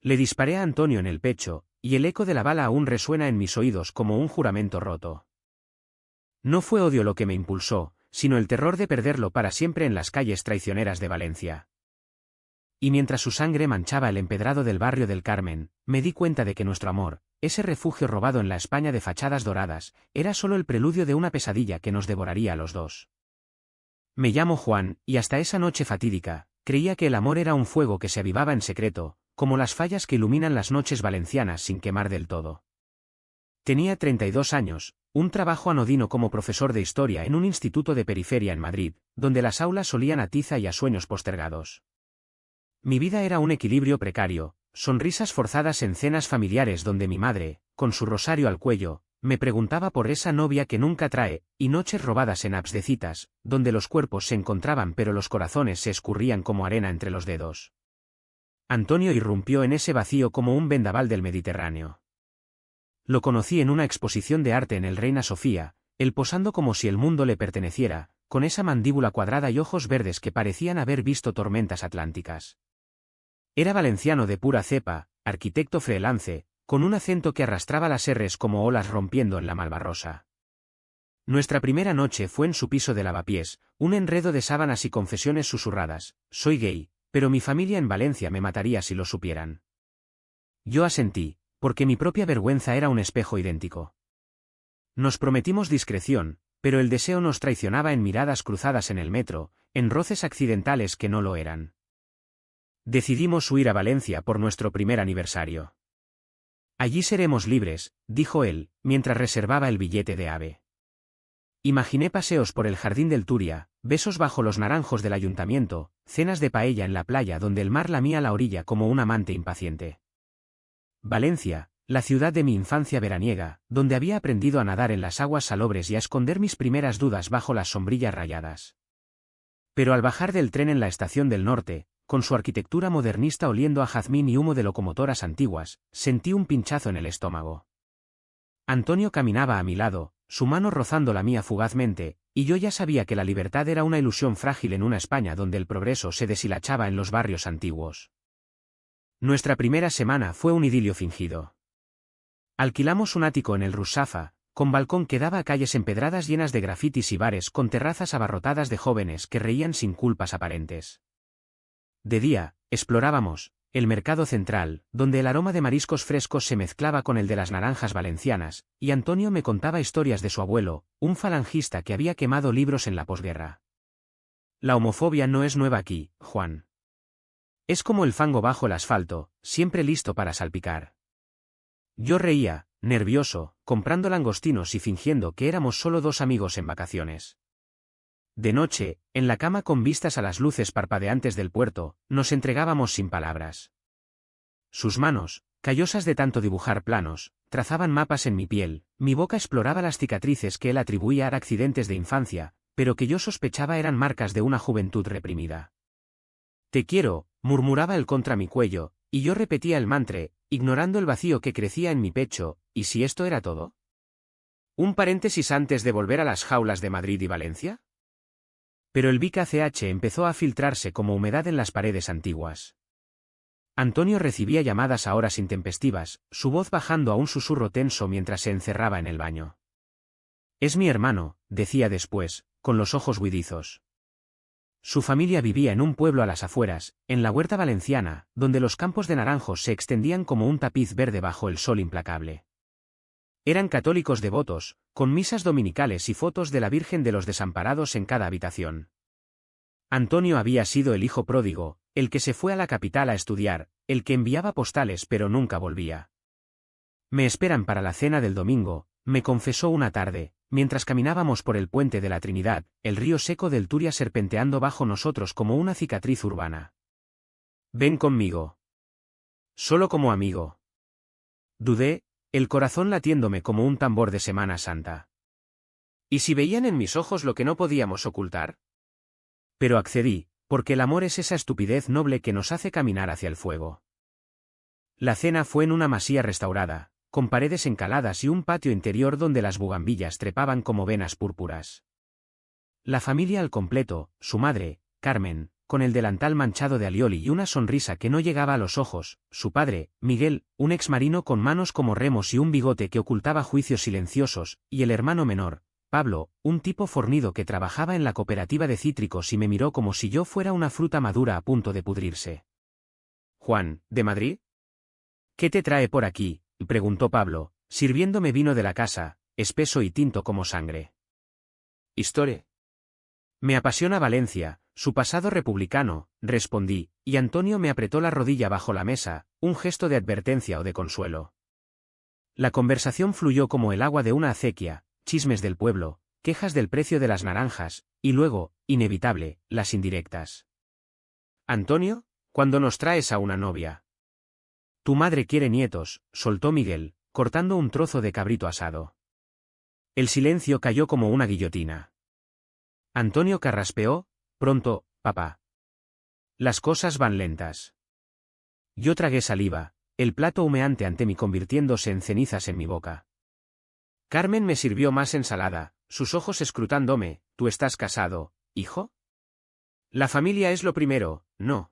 Le disparé a Antonio en el pecho, y el eco de la bala aún resuena en mis oídos como un juramento roto. No fue odio lo que me impulsó, sino el terror de perderlo para siempre en las calles traicioneras de Valencia. Y mientras su sangre manchaba el empedrado del barrio del Carmen, me di cuenta de que nuestro amor, ese refugio robado en la España de fachadas doradas, era solo el preludio de una pesadilla que nos devoraría a los dos. Me llamo Juan, y hasta esa noche fatídica, creía que el amor era un fuego que se avivaba en secreto, como las fallas que iluminan las noches valencianas sin quemar del todo. Tenía 32 años, un trabajo anodino como profesor de historia en un instituto de periferia en Madrid, donde las aulas olían a tiza y a sueños postergados. Mi vida era un equilibrio precario, sonrisas forzadas en cenas familiares donde mi madre, con su rosario al cuello, me preguntaba por esa novia que nunca trae, y noches robadas en apps de citas, donde los cuerpos se encontraban pero los corazones se escurrían como arena entre los dedos. Antonio irrumpió en ese vacío como un vendaval del Mediterráneo. Lo conocí en una exposición de arte en el Reina Sofía, él posando como si el mundo le perteneciera, con esa mandíbula cuadrada y ojos verdes que parecían haber visto tormentas atlánticas. Era valenciano de pura cepa, arquitecto freelance, con un acento que arrastraba las R's como olas rompiendo en la Malvarrosa. Nuestra primera noche fue en su piso de lavapiés, un enredo de sábanas y confesiones susurradas. Soy gay, pero mi familia en Valencia me mataría si lo supieran. Yo asentí, porque mi propia vergüenza era un espejo idéntico. Nos prometimos discreción, pero el deseo nos traicionaba en miradas cruzadas en el metro, en roces accidentales que no lo eran. Decidimos huir a Valencia por nuestro primer aniversario. Allí seremos libres, dijo él, mientras reservaba el billete de AVE. Imaginé paseos por el jardín del Turia, besos bajo los naranjos del ayuntamiento, cenas de paella en la playa donde el mar lamía la orilla como un amante impaciente. Valencia, la ciudad de mi infancia veraniega, donde había aprendido a nadar en las aguas salobres y a esconder mis primeras dudas bajo las sombrillas rayadas. Pero al bajar del tren en la estación del norte, con su arquitectura modernista oliendo a jazmín y humo de locomotoras antiguas, sentí un pinchazo en el estómago. Antonio caminaba a mi lado, su mano rozando la mía fugazmente, y yo ya sabía que la libertad era una ilusión frágil en una España donde el progreso se deshilachaba en los barrios antiguos. Nuestra primera semana fue un idilio fingido. Alquilamos un ático en el Rusafa, con balcón que daba a calles empedradas llenas de grafitis y bares con terrazas abarrotadas de jóvenes que reían sin culpas aparentes. De día, explorábamos el mercado central, donde el aroma de mariscos frescos se mezclaba con el de las naranjas valencianas, y Antonio me contaba historias de su abuelo, un falangista que había quemado libros en la posguerra. La homofobia no es nueva aquí, Juan. Es como el fango bajo el asfalto, siempre listo para salpicar. Yo reía, nervioso, comprando langostinos y fingiendo que éramos solo dos amigos en vacaciones. De noche, en la cama con vistas a las luces parpadeantes del puerto, nos entregábamos sin palabras. Sus manos, callosas de tanto dibujar planos, trazaban mapas en mi piel, mi boca exploraba las cicatrices que él atribuía a accidentes de infancia, pero que yo sospechaba eran marcas de una juventud reprimida. Te quiero, murmuraba él contra mi cuello, y yo repetía el mantra, ignorando el vacío que crecía en mi pecho. ¿Y si esto era todo? ¿Un paréntesis antes de volver a las jaulas de Madrid y Valencia? Pero el VKCH empezó a filtrarse como humedad en las paredes antiguas. Antonio recibía llamadas a horas intempestivas, su voz bajando a un susurro tenso mientras se encerraba en el baño. Es mi hermano, decía después, con los ojos huidizos. Su familia vivía en un pueblo a las afueras, en la huerta valenciana, donde los campos de naranjos se extendían como un tapiz verde bajo el sol implacable. Eran católicos devotos, con misas dominicales y fotos de la Virgen de los Desamparados en cada habitación. Antonio había sido el hijo pródigo, el que se fue a la capital a estudiar, el que enviaba postales pero nunca volvía. Me esperan para la cena del domingo, me confesó una tarde, mientras caminábamos por el puente de la Trinidad, el río seco del Turia serpenteando bajo nosotros como una cicatriz urbana. Ven conmigo. Solo como amigo. Dudé, el corazón latiéndome como un tambor de Semana Santa. ¿Y si veían en mis ojos lo que no podíamos ocultar? Pero accedí, porque el amor es esa estupidez noble que nos hace caminar hacia el fuego. La cena fue en una masía restaurada, con paredes encaladas y un patio interior donde las bugambillas trepaban como venas púrpuras. La familia al completo, su madre, Carmen, con el delantal manchado de alioli y una sonrisa que no llegaba a los ojos, su padre, Miguel, un exmarino con manos como remos y un bigote que ocultaba juicios silenciosos, y el hermano menor, Pablo, un tipo fornido que trabajaba en la cooperativa de cítricos y me miró como si yo fuera una fruta madura a punto de pudrirse. «Juan, ¿de Madrid? ¿Qué te trae por aquí?», preguntó Pablo, sirviéndome vino de la casa, espeso y tinto como sangre. «Historia. Me apasiona Valencia, su pasado republicano», respondí, y Antonio me apretó la rodilla bajo la mesa, un gesto de advertencia o de consuelo. La conversación fluyó como el agua de una acequia, chismes del pueblo, quejas del precio de las naranjas, y luego, inevitable, las indirectas. «Antonio, ¿cuándo nos traes a una novia?» «Tu madre quiere nietos», soltó Miguel, cortando un trozo de cabrito asado. El silencio cayó como una guillotina. Antonio carraspeó: «Pronto, papá. Las cosas van lentas». Yo tragué saliva, el plato humeante ante mí convirtiéndose en cenizas en mi boca. Carmen me sirvió más ensalada, sus ojos escrutándome. «¿Tú estás casado, hijo?» «La familia es lo primero, ¿no?».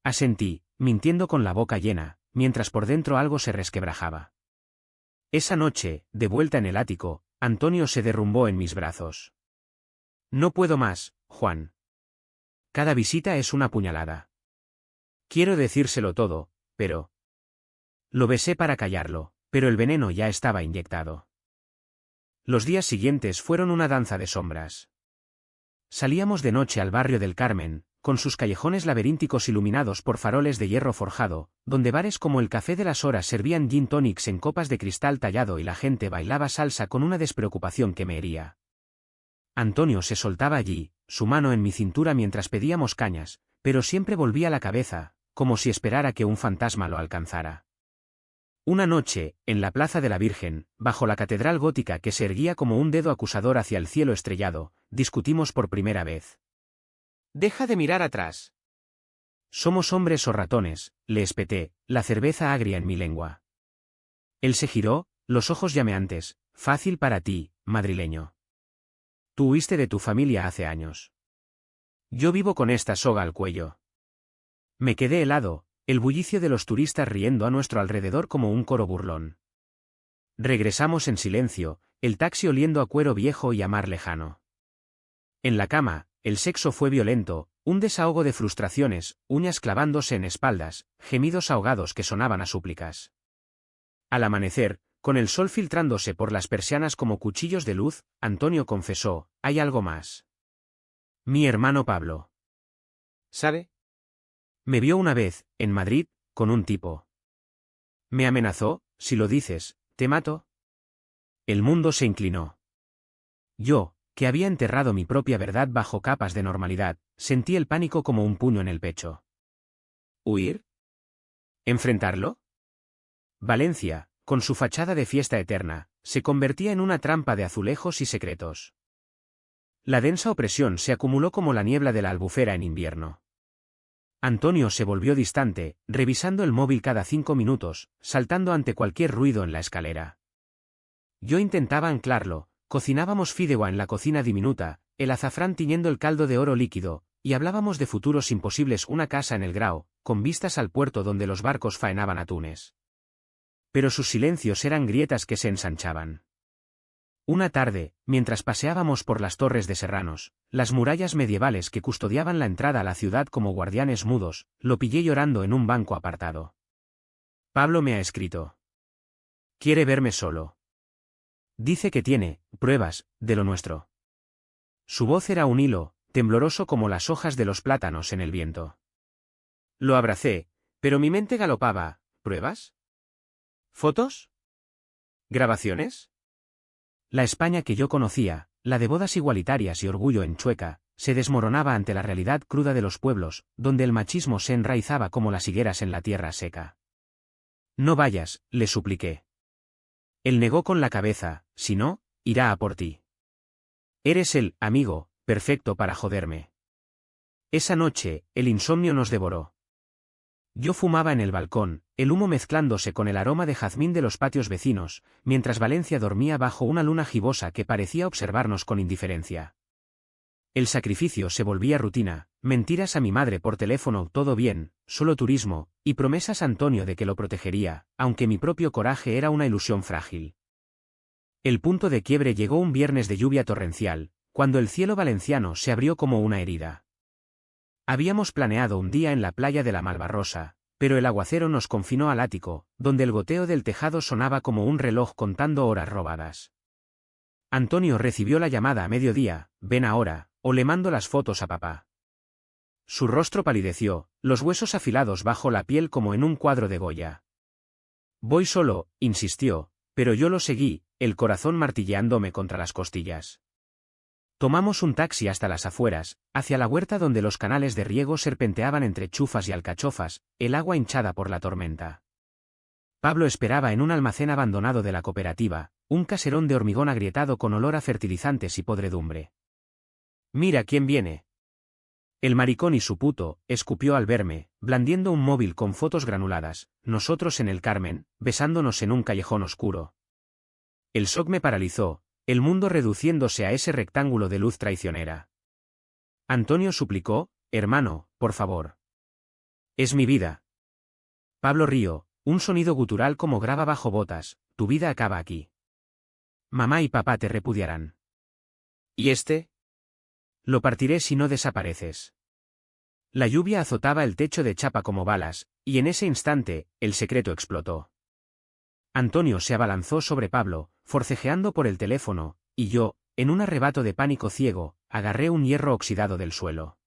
Asentí, mintiendo con la boca llena, mientras por dentro algo se resquebrajaba. Esa noche, de vuelta en el ático, Antonio se derrumbó en mis brazos. «No puedo más, Juan. Cada visita es una puñalada. Quiero decírselo todo, pero...». Lo besé para callarlo, pero el veneno ya estaba inyectado. Los días siguientes fueron una danza de sombras. Salíamos de noche al barrio del Carmen, con sus callejones laberínticos iluminados por faroles de hierro forjado, donde bares como el Café de las Horas servían gin tonics en copas de cristal tallado y la gente bailaba salsa con una despreocupación que me hería. Antonio se soltaba allí, su mano en mi cintura mientras pedíamos cañas, pero siempre volvía la cabeza, como si esperara que un fantasma lo alcanzara. Una noche, en la Plaza de la Virgen, bajo la catedral gótica que se erguía como un dedo acusador hacia el cielo estrellado, discutimos por primera vez. «Deja de mirar atrás». «Somos hombres o ratones», le espeté, la cerveza agria en mi lengua. Él se giró, los ojos llameantes. «Fácil para ti, madrileño. Tú huiste de tu familia hace años. Yo vivo con esta soga al cuello». Me quedé helado, el bullicio de los turistas riendo a nuestro alrededor como un coro burlón. Regresamos en silencio, el taxi oliendo a cuero viejo y a mar lejano. En la cama, el sexo fue violento, un desahogo de frustraciones, uñas clavándose en espaldas, gemidos ahogados que sonaban a súplicas. Al amanecer, con el sol filtrándose por las persianas como cuchillos de luz, Antonio confesó: «Hay algo más. Mi hermano Pablo. ¿Sabe? Me vio una vez, en Madrid, con un tipo. Me amenazó: si lo dices, te mato». El mundo se inclinó. Yo, que había enterrado mi propia verdad bajo capas de normalidad, sentí el pánico como un puño en el pecho. ¿Huir? ¿Enfrentarlo? Valencia, con su fachada de fiesta eterna, se convertía en una trampa de azulejos y secretos. La densa opresión se acumuló como la niebla de la Albufera en invierno. Antonio se volvió distante, revisando el móvil cada 5 minutos, saltando ante cualquier ruido en la escalera. Yo intentaba anclarlo, cocinábamos fideuá en la cocina diminuta, el azafrán tiñendo el caldo de oro líquido, y hablábamos de futuros imposibles: una casa en el Grao, con vistas al puerto donde los barcos faenaban atunes. Pero sus silencios eran grietas que se ensanchaban. Una tarde, mientras paseábamos por las torres de Serranos, las murallas medievales que custodiaban la entrada a la ciudad como guardianes mudos, lo pillé llorando en un banco apartado. «Pablo me ha escrito. Quiere verme solo. Dice que tiene pruebas de lo nuestro». Su voz era un hilo, tembloroso como las hojas de los plátanos en el viento. Lo abracé, pero mi mente galopaba. ¿Pruebas? ¿Fotos? ¿Grabaciones? La España que yo conocía, la de bodas igualitarias y orgullo en Chueca, se desmoronaba ante la realidad cruda de los pueblos, donde el machismo se enraizaba como las higueras en la tierra seca. «No vayas», le supliqué. Él negó con la cabeza: «Si no, irá a por ti. Eres el amigo perfecto para joderme». Esa noche, el insomnio nos devoró. Yo fumaba en el balcón, el humo mezclándose con el aroma de jazmín de los patios vecinos, mientras Valencia dormía bajo una luna gibosa que parecía observarnos con indiferencia. El sacrificio se volvía rutina, mentiras a mi madre por teléfono, todo bien, solo turismo, y promesas a Antonio de que lo protegería, aunque mi propio coraje era una ilusión frágil. El punto de quiebre llegó un viernes de lluvia torrencial, cuando el cielo valenciano se abrió como una herida. Habíamos planeado un día en la playa de la Malvarrosa, pero el aguacero nos confinó al ático, donde el goteo del tejado sonaba como un reloj contando horas robadas. Antonio recibió la llamada a mediodía, ven ahora, o le mando las fotos a papá. Su rostro palideció, los huesos afilados bajo la piel como en un cuadro de Goya. Voy solo, insistió, pero yo lo seguí, el corazón martilleándome contra las costillas. Tomamos un taxi hasta las afueras, hacia la huerta donde los canales de riego serpenteaban entre chufas y alcachofas, el agua hinchada por la tormenta. Pablo esperaba en un almacén abandonado de la cooperativa, un caserón de hormigón agrietado con olor a fertilizantes y podredumbre. «Mira quién viene». El maricón y su puto, escupió al verme, blandiendo un móvil con fotos granuladas, nosotros en el Carmen, besándonos en un callejón oscuro. El shock me paralizó, el mundo reduciéndose a ese rectángulo de luz traicionera. Antonio suplicó, hermano, por favor. Es mi vida. Pablo rió, un sonido gutural como grava bajo botas, tu vida acaba aquí. Mamá y papá te repudiarán. ¿Y este? Lo partiré si no desapareces. La lluvia azotaba el techo de chapa como balas, y en ese instante, el secreto explotó. Antonio se abalanzó sobre Pablo, forcejeando por el teléfono, y yo, en un arrebato de pánico ciego, agarré un hierro oxidado del suelo.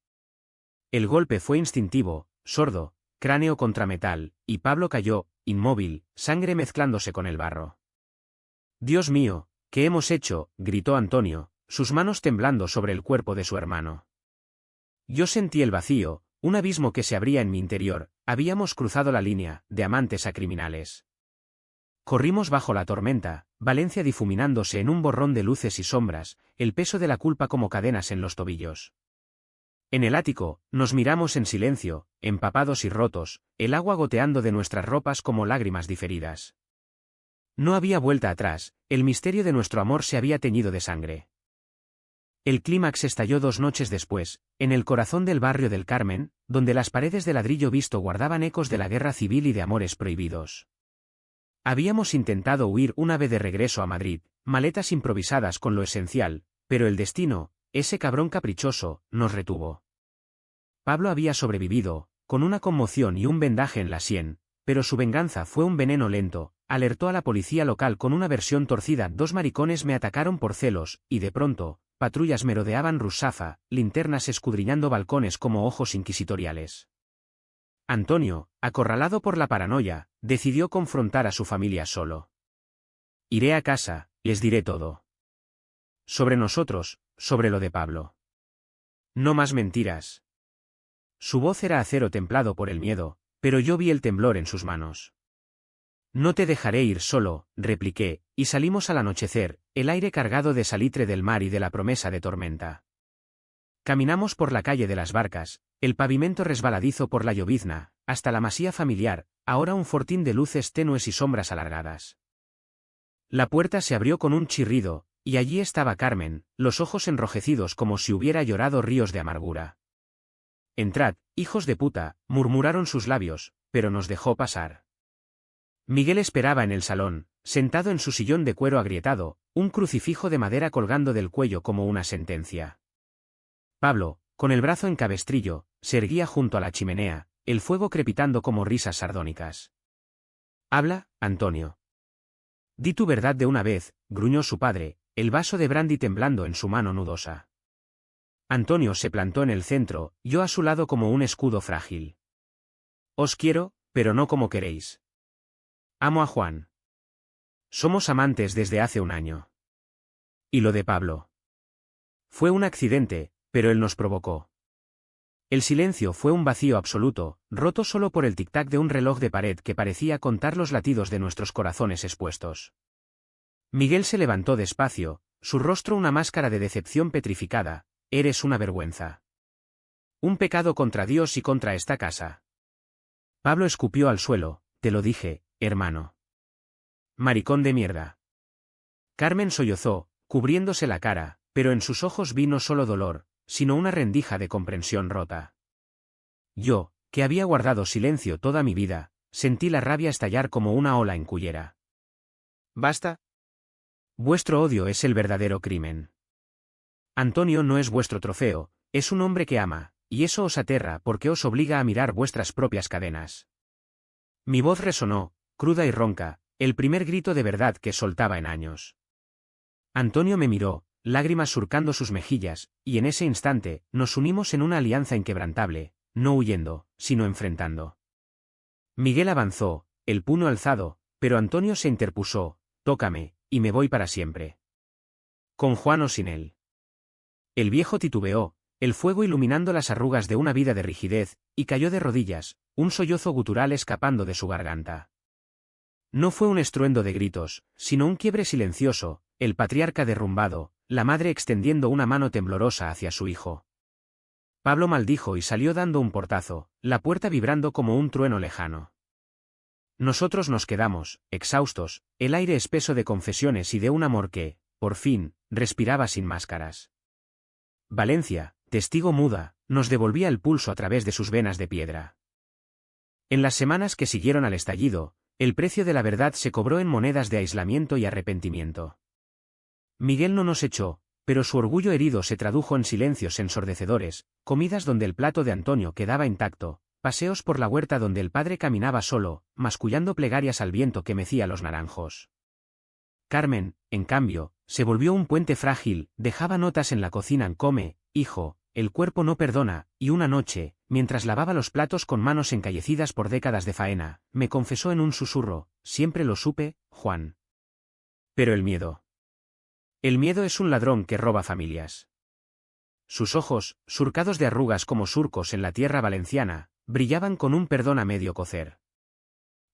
El golpe fue instintivo, sordo, cráneo contra metal, y Pablo cayó, inmóvil, sangre mezclándose con el barro. «Dios mío, ¿qué hemos hecho?», gritó Antonio, sus manos temblando sobre el cuerpo de su hermano. Yo sentí el vacío, un abismo que se abría en mi interior, habíamos cruzado la línea, de amantes a criminales. Corrimos bajo la tormenta, Valencia difuminándose en un borrón de luces y sombras, el peso de la culpa como cadenas en los tobillos. En el ático, nos miramos en silencio, empapados y rotos, el agua goteando de nuestras ropas como lágrimas diferidas. No había vuelta atrás, el misterio de nuestro amor se había teñido de sangre. El clímax estalló 2 noches después, en el corazón del barrio del Carmen, donde las paredes de ladrillo visto guardaban ecos de la guerra civil y de amores prohibidos. Habíamos intentado huir una vez de regreso a Madrid, maletas improvisadas con lo esencial, pero el destino, ese cabrón caprichoso, nos retuvo. Pablo había sobrevivido, con una conmoción y un vendaje en la sien, pero su venganza fue un veneno lento, alertó a la policía local con una versión torcida, 2 maricones me atacaron por celos, y de pronto, patrullas merodeaban Rusafa, linternas escudriñando balcones como ojos inquisitoriales. Antonio, acorralado por la paranoia, decidió confrontar a su familia solo. Iré a casa, les diré todo. Sobre nosotros, sobre lo de Pablo. No más mentiras. Su voz era acero templado por el miedo, pero yo vi el temblor en sus manos. No te dejaré ir solo, repliqué, y salimos al anochecer, el aire cargado de salitre del mar y de la promesa de tormenta. Caminamos por la calle de las Barcas, el pavimento resbaladizo por la llovizna, hasta la masía familiar, ahora un fortín de luces tenues y sombras alargadas. La puerta se abrió con un chirrido, y allí estaba Carmen, los ojos enrojecidos como si hubiera llorado ríos de amargura. «Entrad, hijos de puta», murmuraron sus labios, pero nos dejó pasar. Miguel esperaba en el salón, sentado en su sillón de cuero agrietado, un crucifijo de madera colgando del cuello como una sentencia. Pablo, con el brazo en cabestrillo, se erguía junto a la chimenea, el fuego crepitando como risas sardónicas. «Habla, Antonio. Di tu verdad de una vez», gruñó su padre, el vaso de brandy temblando en su mano nudosa. Antonio se plantó en el centro, yo a su lado como un escudo frágil. «Os quiero, pero no como queréis. Amo a Juan. Somos amantes desde hace 1 año. ¿Y lo de Pablo? Fue un accidente, pero él nos provocó». El silencio fue un vacío absoluto, roto solo por el tic-tac de un reloj de pared que parecía contar los latidos de nuestros corazones expuestos. Miguel se levantó despacio, su rostro una máscara de decepción petrificada. «Eres una vergüenza. Un pecado contra Dios y contra esta casa». Pablo escupió al suelo, «Te lo dije, hermano. Maricón de mierda». Carmen sollozó, cubriéndose la cara, pero en sus ojos vi no solo dolor, sino una rendija de comprensión rota. Yo, que había guardado silencio toda mi vida, sentí la rabia estallar como una ola en Cullera. ¿Basta? Vuestro odio es el verdadero crimen. Antonio no es vuestro trofeo, es un hombre que ama, y eso os aterra porque os obliga a mirar vuestras propias cadenas. Mi voz resonó, cruda y ronca, el primer grito de verdad que soltaba en años. Antonio me miró, lágrimas surcando sus mejillas, y en ese instante, nos unimos en una alianza inquebrantable, no huyendo, sino enfrentando. Miguel avanzó, el puño alzado, pero Antonio se interpuso, tócame, y me voy para siempre. Con Juan o sin él. El viejo titubeó, el fuego iluminando las arrugas de una vida de rigidez, y cayó de rodillas, un sollozo gutural escapando de su garganta. No fue un estruendo de gritos, sino un quiebre silencioso, el patriarca derrumbado, la madre extendiendo una mano temblorosa hacia su hijo. Pablo maldijo y salió dando un portazo, la puerta vibrando como un trueno lejano. Nosotros nos quedamos, exhaustos, el aire espeso de confesiones y de un amor que, por fin, respiraba sin máscaras. Valencia, testigo muda, nos devolvía el pulso a través de sus venas de piedra. En las semanas que siguieron al estallido, el precio de la verdad se cobró en monedas de aislamiento y arrepentimiento. Miguel no nos echó, pero su orgullo herido se tradujo en silencios ensordecedores, comidas donde el plato de Antonio quedaba intacto, paseos por la huerta donde el padre caminaba solo, mascullando plegarias al viento que mecía los naranjos. Carmen, en cambio, se volvió un puente frágil, dejaba notas en la cocina: come, hijo, el cuerpo no perdona, y una noche, mientras lavaba los platos con manos encallecidas por décadas de faena, me confesó en un susurro: siempre lo supe, Juan. Pero el miedo. El miedo es un ladrón que roba familias. Sus ojos, surcados de arrugas como surcos en la tierra valenciana, brillaban con un perdón a medio cocer.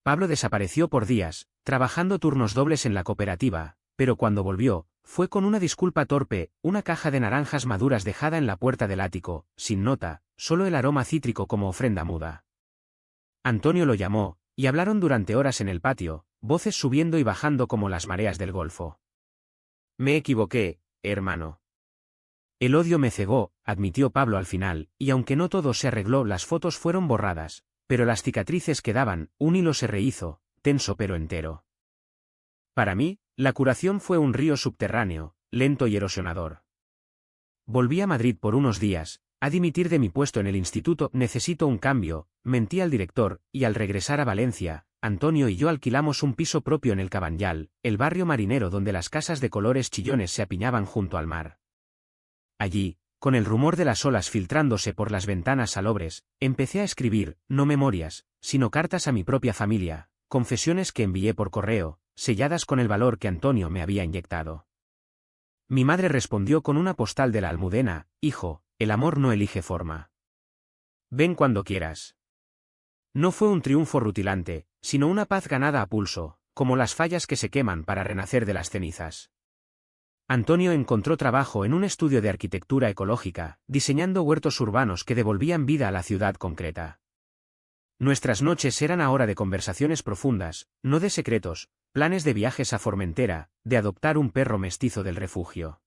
Pablo desapareció por días, trabajando turnos dobles en la cooperativa, pero cuando volvió, fue con una disculpa torpe, una caja de naranjas maduras dejada en la puerta del ático, sin nota, solo el aroma cítrico como ofrenda muda. Antonio lo llamó, y hablaron durante horas en el patio, voces subiendo y bajando como las mareas del Golfo. Me equivoqué, hermano. El odio me cegó, admitió Pablo al final, y aunque no todo se arregló, las fotos fueron borradas, pero las cicatrices quedaban, un hilo se rehizo, tenso pero entero. Para mí, la curación fue un río subterráneo, lento y erosionador. Volví a Madrid por unos días, a dimitir de mi puesto en el instituto: necesito un cambio, mentí al director, y al regresar a Valencia, Antonio y yo alquilamos un piso propio en el Cabanyal, el barrio marinero donde las casas de colores chillones se apiñaban junto al mar. Allí, con el rumor de las olas filtrándose por las ventanas salobres, empecé a escribir, no memorias, sino cartas a mi propia familia, confesiones que envié por correo, selladas con el valor que Antonio me había inyectado. Mi madre respondió con una postal de la Almudena: hijo, el amor no elige forma. Ven cuando quieras. No fue un triunfo rutilante, sino una paz ganada a pulso, como las fallas que se queman para renacer de las cenizas. Antonio encontró trabajo en un estudio de arquitectura ecológica, diseñando huertos urbanos que devolvían vida a la ciudad concreta. Nuestras noches eran ahora de conversaciones profundas, no de secretos, planes de viajes a Formentera, de adoptar un perro mestizo del refugio.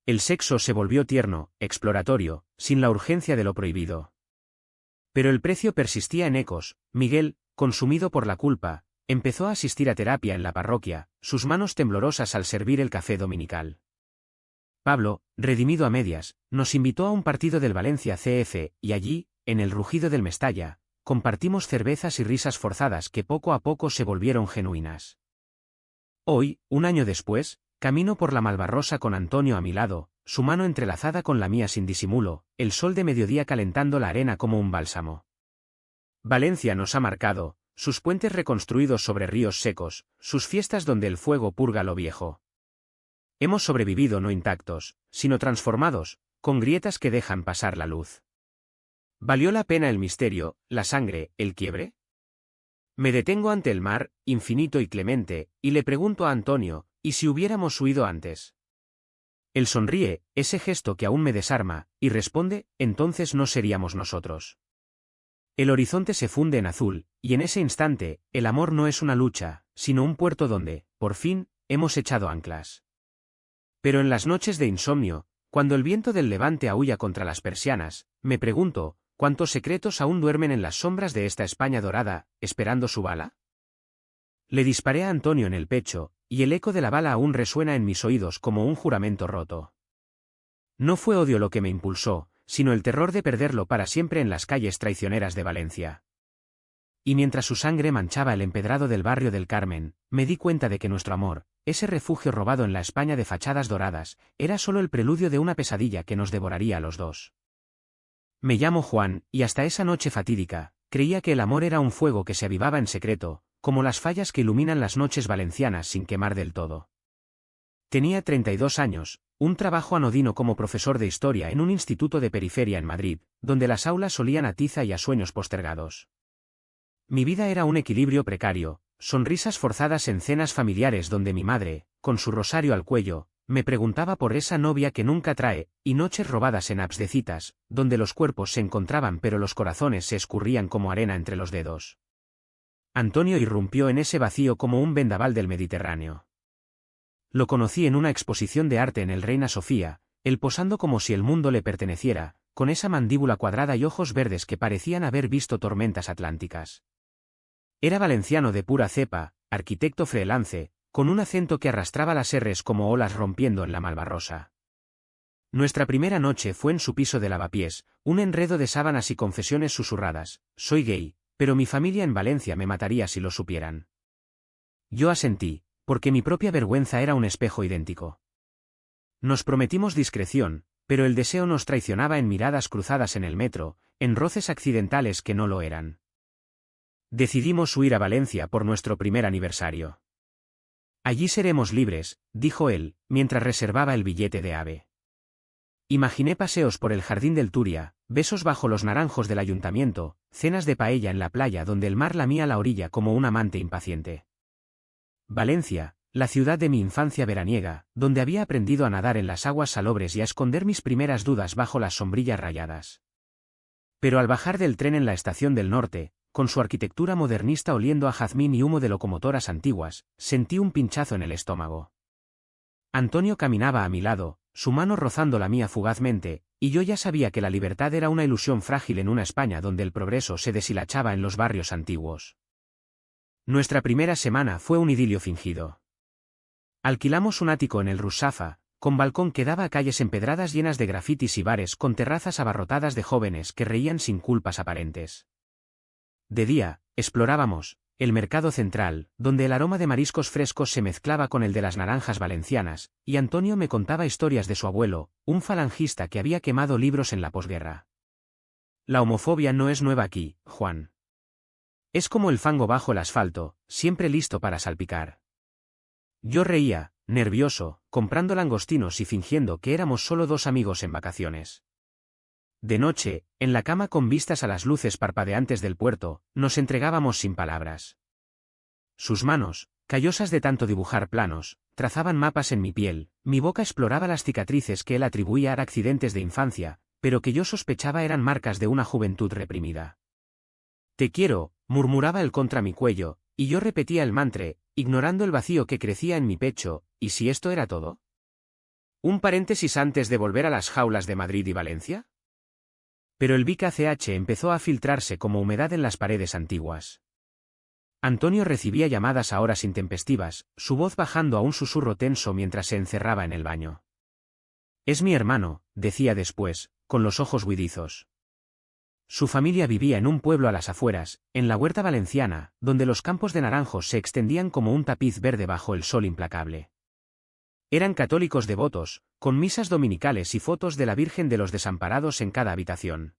El sexo se volvió tierno, exploratorio, sin la urgencia de lo prohibido. Pero el precio persistía en ecos. Miguel, consumido por la culpa, empezó a asistir a terapia en la parroquia, sus manos temblorosas al servir el café dominical. Pablo, redimido a medias, nos invitó a un partido del Valencia CF, y allí, en el rugido del Mestalla, compartimos cervezas y risas forzadas que poco a poco se volvieron genuinas. Hoy, un año después, camino por la Malvarrosa con Antonio a mi lado, su mano entrelazada con la mía sin disimulo, el sol de mediodía calentando la arena como un bálsamo. Valencia nos ha marcado, sus puentes reconstruidos sobre ríos secos, sus fiestas donde el fuego purga lo viejo. Hemos sobrevivido no intactos, sino transformados, con grietas que dejan pasar la luz. ¿Valió la pena el misterio, la sangre, el quiebre? Me detengo ante el mar, infinito y clemente, y le pregunto a Antonio: ¿y si hubiéramos huido antes? Él sonríe, ese gesto que aún me desarma, y responde: entonces no seríamos nosotros. El horizonte se funde en azul, y en ese instante, el amor no es una lucha, sino un puerto donde, por fin, hemos echado anclas. Pero en las noches de insomnio, Cuando el viento del levante aúlla contra las persianas, me pregunto, ¿cuántos secretos aún duermen en las sombras de esta España dorada, esperando su bala? Le disparé a Antonio en el pecho, y el eco de la bala aún resuena en mis oídos como un juramento roto. No fue odio lo que me impulsó, sino el terror de perderlo para siempre en las calles traicioneras de Valencia. Y mientras su sangre manchaba el empedrado del barrio del Carmen, me di cuenta de que nuestro amor, ese refugio robado en la España de fachadas doradas, era solo el preludio de una pesadilla que nos devoraría a los dos. Me llamo Juan, y hasta esa noche fatídica, creía que el amor era un fuego que se avivaba en secreto, como las fallas que iluminan las noches valencianas sin quemar del todo. Tenía 32 años, un trabajo anodino como profesor de historia en un instituto de periferia en Madrid, donde las aulas olían a tiza y a sueños postergados. Mi vida era un equilibrio precario, sonrisas forzadas en cenas familiares donde mi madre, con su rosario al cuello, me preguntaba por esa novia que nunca trae, y noches robadas en apps de citas, donde los cuerpos se encontraban pero los corazones se escurrían como arena entre los dedos. Antonio irrumpió en ese vacío como un vendaval del Mediterráneo. Lo conocí en una exposición de arte en el Reina Sofía, él posando como si el mundo le perteneciera, con esa mandíbula cuadrada y ojos verdes que parecían haber visto tormentas atlánticas. Era valenciano de pura cepa, arquitecto freelance, con un acento que arrastraba las R's como olas rompiendo en la Malvarrosa. Nuestra primera noche fue en su piso de lavapiés, un enredo de sábanas y confesiones susurradas. Soy gay, pero mi familia en Valencia me mataría si lo supieran. Yo asentí, porque mi propia vergüenza era un espejo idéntico. Nos prometimos discreción, pero el deseo nos traicionaba en miradas cruzadas en el metro, en roces accidentales que no lo eran. Decidimos huir a Valencia por nuestro primer aniversario. Allí seremos libres, dijo él, mientras reservaba el billete de AVE. Imaginé paseos por el jardín del Turia, besos bajo los naranjos del ayuntamiento, cenas de paella en la playa donde el mar lamía la orilla como un amante impaciente. Valencia, la ciudad de mi infancia veraniega, donde había aprendido a nadar en las aguas salobres y a esconder mis primeras dudas bajo las sombrillas rayadas. Pero al bajar del tren en la estación del norte, con su arquitectura modernista oliendo a jazmín y humo de locomotoras antiguas, sentí un pinchazo en el estómago. Antonio caminaba a mi lado, su mano rozando la mía fugazmente, y yo ya sabía que la libertad era una ilusión frágil en una España donde el progreso se deshilachaba en los barrios antiguos. Nuestra primera semana fue un idilio fingido. Alquilamos un ático en el Russafa, con balcón que daba a calles empedradas llenas de grafitis y bares con terrazas abarrotadas de jóvenes que reían sin culpas aparentes. De día, explorábamos el mercado central, donde el aroma de mariscos frescos se mezclaba con el de las naranjas valencianas, y Antonio me contaba historias de su abuelo, un falangista que había quemado libros en la posguerra. La homofobia no es nueva aquí, Juan. Es como el fango bajo el asfalto, siempre listo para salpicar. Yo reía, nervioso, comprando langostinos y fingiendo que éramos solo dos amigos en vacaciones. De noche, en la cama con vistas a las luces parpadeantes del puerto, nos entregábamos sin palabras. Sus manos, callosas de tanto dibujar planos, trazaban mapas en mi piel, mi boca exploraba las cicatrices que él atribuía a accidentes de infancia, pero que yo sospechaba eran marcas de una juventud reprimida. Te quiero, murmuraba él contra mi cuello, y yo repetía el mantra, ignorando el vacío que crecía en mi pecho. ¿Y si esto era todo? ¿Un paréntesis antes de volver a las jaulas de Madrid y Valencia? Pero el VKCH empezó a filtrarse como humedad en las paredes antiguas. Antonio recibía llamadas a horas intempestivas, su voz bajando a un susurro tenso mientras se encerraba en el baño. Es mi hermano, decía después, con los ojos huidizos. Su familia vivía en un pueblo a las afueras, en la huerta valenciana, donde los campos de naranjos se extendían como un tapiz verde bajo el sol implacable. Eran católicos devotos, con misas dominicales y fotos de la Virgen de los Desamparados en cada habitación.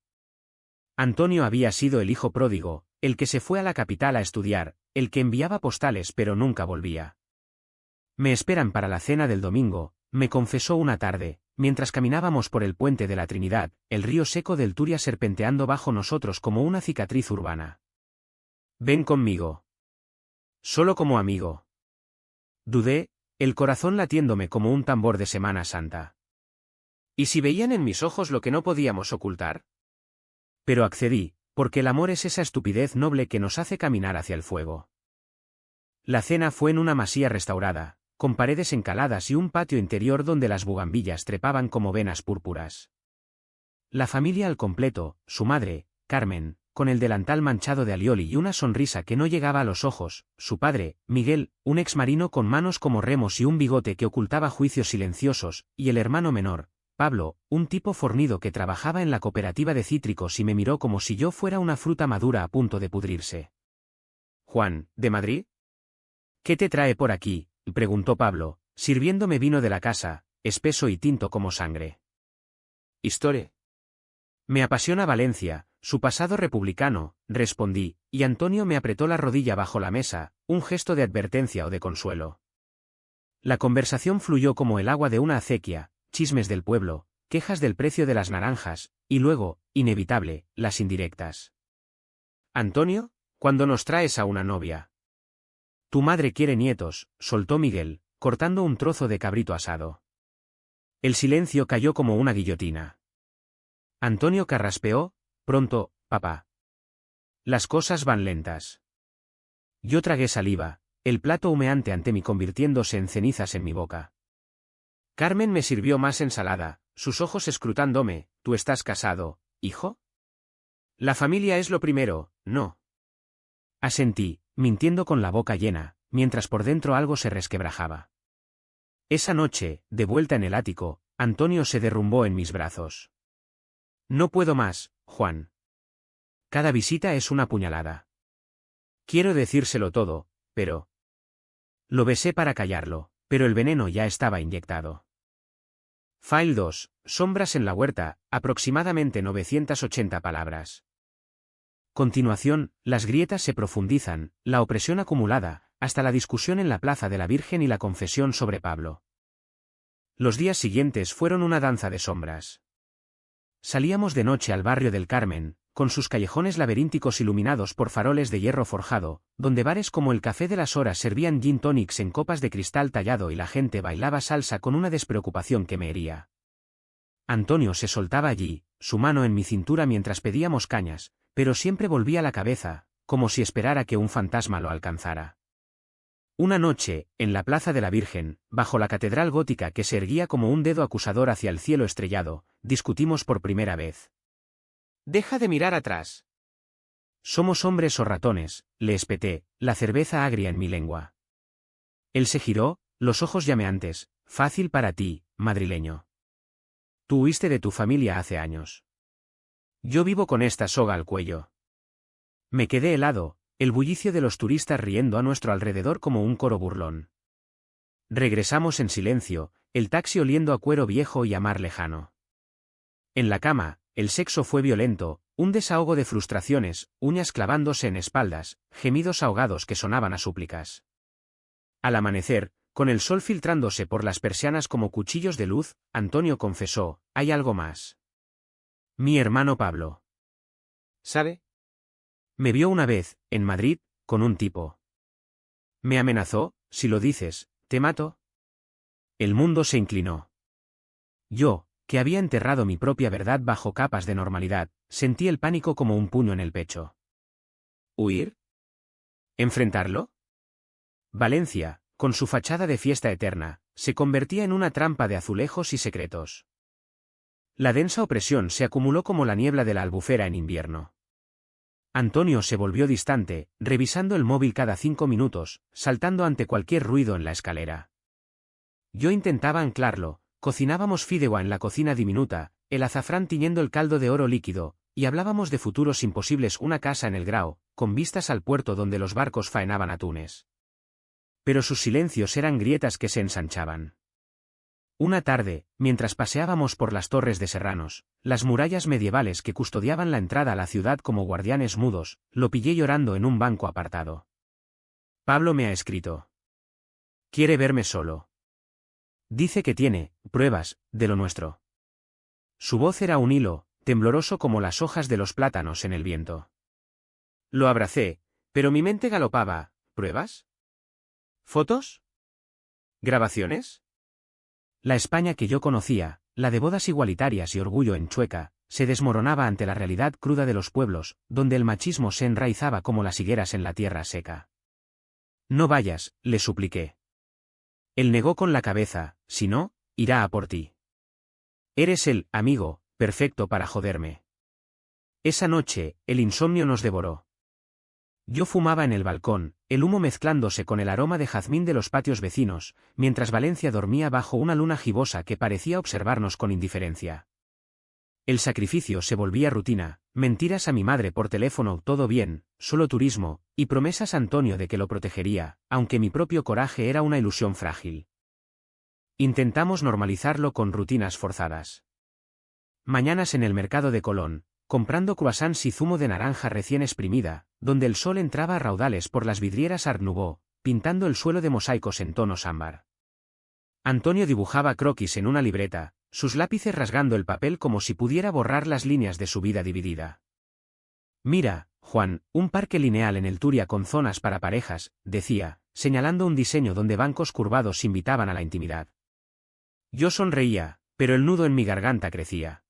Antonio había sido el hijo pródigo, el que se fue a la capital a estudiar, el que enviaba postales pero nunca volvía. Me esperan para la cena del domingo, me confesó una tarde, mientras caminábamos por el puente de la Trinidad, el río seco del Turia serpenteando bajo nosotros como una cicatriz urbana. Ven conmigo. Solo como amigo. Dudé, el corazón latiéndome como un tambor de Semana Santa. ¿Y si veían en mis ojos lo que no podíamos ocultar? Pero accedí, porque el amor es esa estupidez noble que nos hace caminar hacia el fuego. La cena fue en una masía restaurada, con paredes encaladas y un patio interior donde las bugambillas trepaban como venas púrpuras. La familia al completo, su madre, Carmen, con el delantal manchado de alioli y una sonrisa que no llegaba a los ojos, su padre, Miguel, un exmarino con manos como remos y un bigote que ocultaba juicios silenciosos, y el hermano menor, Pablo, un tipo fornido que trabajaba en la cooperativa de cítricos y me miró como si yo fuera una fruta madura a punto de pudrirse. «Juan, ¿de Madrid? ¿Qué te trae por aquí?», preguntó Pablo, sirviéndome vino de la casa, espeso y tinto como sangre. «Historia. Me apasiona Valencia, su pasado republicano», respondí, y Antonio me apretó la rodilla bajo la mesa, un gesto de advertencia o de consuelo. La conversación fluyó como el agua de una acequia, chismes del pueblo, quejas del precio de las naranjas, y luego, inevitable, las indirectas. «Antonio, ¿cuándo nos traes a una novia?» «Tu madre quiere nietos», soltó Miguel, cortando un trozo de cabrito asado. El silencio cayó como una guillotina. Antonio carraspeó: «Pronto, papá. Las cosas van lentas». Yo tragué saliva, el plato humeante ante mí convirtiéndose en cenizas en mi boca. Carmen me sirvió más ensalada, sus ojos escrutándome. «¿Tú estás casado, hijo?» «La familia es lo primero, ¿no?». Asentí, mintiendo con la boca llena, mientras por dentro algo se resquebrajaba. Esa noche, de vuelta en el ático, Antonio se derrumbó en mis brazos. «No puedo más, Juan. Cada visita es una puñalada. Quiero decírselo todo, pero...». Lo besé para callarlo, pero el veneno ya estaba inyectado. File 2, Sombras en la huerta, aproximadamente 980 palabras. Continuación, las grietas se profundizan, la opresión acumulada, hasta la discusión en la Plaza de la Virgen y la confesión sobre Pablo. Los días siguientes fueron una danza de sombras. Salíamos de noche al barrio del Carmen, con sus callejones laberínticos iluminados por faroles de hierro forjado, donde bares como el Café de las Horas servían gin tonics en copas de cristal tallado y la gente bailaba salsa con una despreocupación que me hería. Antonio se soltaba allí, su mano en mi cintura mientras pedíamos cañas, pero siempre volvía la cabeza, como si esperara que un fantasma lo alcanzara. Una noche, en la Plaza de la Virgen, bajo la catedral gótica que se erguía como un dedo acusador hacia el cielo estrellado, discutimos por primera vez. «Deja de mirar atrás». «Somos hombres o ratones», le espeté, la cerveza agria en mi lengua. Él se giró, los ojos llameantes. «Fácil para ti, madrileño. Tú huiste de tu familia hace años. Yo vivo con esta soga al cuello». Me quedé helado, el bullicio de los turistas riendo a nuestro alrededor como un coro burlón. Regresamos en silencio, el taxi oliendo a cuero viejo y a mar lejano. En la cama, el sexo fue violento, un desahogo de frustraciones, uñas clavándose en espaldas, gemidos ahogados que sonaban a súplicas. Al amanecer, con el sol filtrándose por las persianas como cuchillos de luz, Antonio confesó: «Hay algo más. Mi hermano Pablo. ¿Sabe? Me vio una vez, en Madrid, con un tipo. Me amenazó: si lo dices, te mato». El mundo se inclinó. Yo, que había enterrado mi propia verdad bajo capas de normalidad, sentí el pánico como un puño en el pecho. ¿Huir? ¿Enfrentarlo? Valencia, con su fachada de fiesta eterna, se convertía en una trampa de azulejos y secretos. La densa opresión se acumuló como la niebla de la Albufera en invierno. Antonio se volvió distante, revisando el móvil cada 5 minutos, saltando ante cualquier ruido en la escalera. Yo intentaba anclarlo, cocinábamos fideuá en la cocina diminuta, el azafrán tiñendo el caldo de oro líquido, y hablábamos de futuros imposibles: una casa en el Grao, con vistas al puerto donde los barcos faenaban atunes. Pero sus silencios eran grietas que se ensanchaban. Una tarde, mientras paseábamos por las torres de Serranos, las murallas medievales que custodiaban la entrada a la ciudad como guardianes mudos, lo pillé llorando en un banco apartado. «Pablo me ha escrito. Quiere verme solo. Dice que tiene pruebas de lo nuestro». Su voz era un hilo, tembloroso como las hojas de los plátanos en el viento. Lo abracé, pero mi mente galopaba. ¿Pruebas? ¿Fotos? ¿Grabaciones? La España que yo conocía, la de bodas igualitarias y orgullo en Chueca, se desmoronaba ante la realidad cruda de los pueblos, donde el machismo se enraizaba como las higueras en la tierra seca. «No vayas», le supliqué. Él negó con la cabeza, si no, irá a por ti. Eres el amigo perfecto para joderme. Esa noche, el insomnio nos devoró. Yo fumaba en el balcón, el humo mezclándose con el aroma de jazmín de los patios vecinos, mientras Valencia dormía bajo una luna gibosa que parecía observarnos con indiferencia. El sacrificio se volvía rutina, mentiras a mi madre por teléfono, todo bien, solo turismo, y promesas a Antonio de que lo protegería, aunque mi propio coraje era una ilusión frágil. Intentamos normalizarlo con rutinas forzadas. Mañanas en el mercado de Colón, comprando croissants y zumo de naranja recién exprimida, donde el sol entraba a raudales por las vidrieras Art Nouveau, pintando el suelo de mosaicos en tonos ámbar. Antonio dibujaba croquis en una libreta, sus lápices rasgando el papel como si pudiera borrar las líneas de su vida dividida. Mira, Juan, un parque lineal en el Turia con zonas para parejas, decía, señalando un diseño donde bancos curvados invitaban a la intimidad. Yo sonreía, pero el nudo en mi garganta crecía.